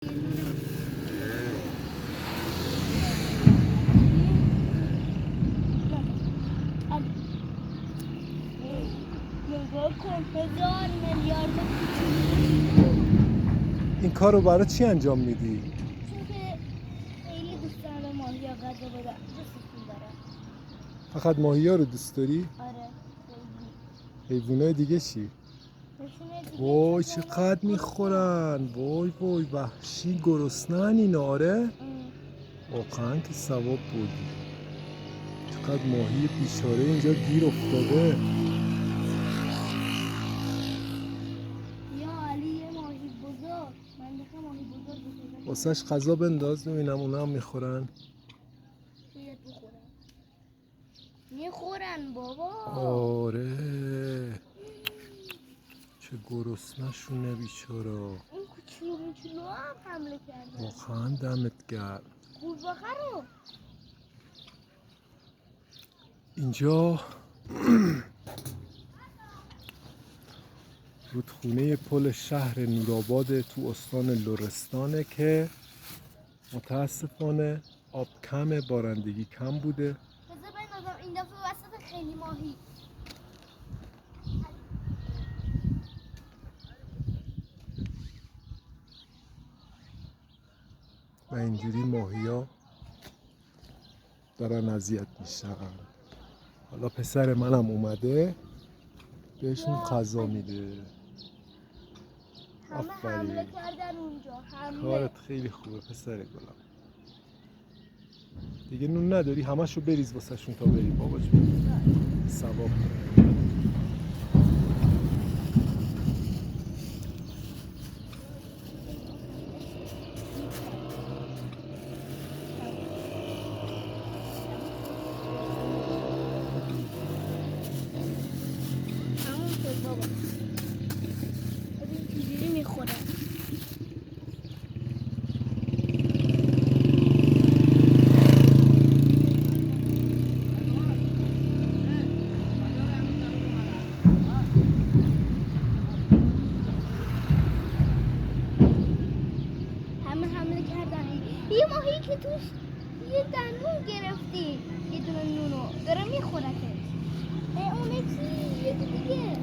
نگاه کن 1000 میلیارد. این کار رو برای چی انجام میدی؟ چون که خیلی دوست دارم ماهی ها غذا بدم. دوستشون دارم. فقط ماهی ها رو دوست داری؟ آره خیلی. حیوانای دیگه چی؟ نشونه دیگه وای چه چقدر میخورن. وای وای وحشی گرسنه‌ن اینا. آره واقعا که ثواب بردی. چقدر ماهی بیچاره اینجا گیر افتاده. یا علی یه ماهی بزرگ. من میخوام ماهی بزرگ بخورم. واسهش غذا بنداز ببینم اونا هم میخورن. شاید بخورم. میخورن بابا. آره چه گرسنه‌شونه بیچاره. این کوچولو هم حمله کردن. واقعا دمت گرم. قورباغه رو. اینجا رودخونه پل شهر نورآباد تو استان لرستانه که متاسفانه آب کمه، بارندگی کم بوده. بذار بندازم این دفعه وسط خیلی ماهی. و اینجوری ماهیا دارن اذیت میشن. حالا پسر منم اومده بهشون غذا میده. همه حمله کردن اونجا. حمله. کارت خیلی خوبه پسر گلم. دیگه نون نداری؟ همشو بریز واسهشون تا بری بابا جون. ثواب. تموم شد بابا. ببین چجوری میخورن. همه حمله کردن. یه ماهی که توش یه دندون گرفتی. یه دونه نونو داره میخورتش. اونه چی؟ یه دیگه.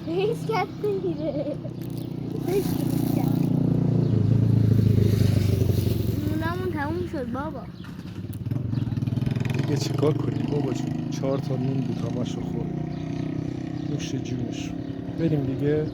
هیچ کس نمیره. نونمون تموم شد بابا. دیگه چیکار کنی بابا جون؟ 4 تا نون بود همشو خورد. نوش جونش. بریم دیگه.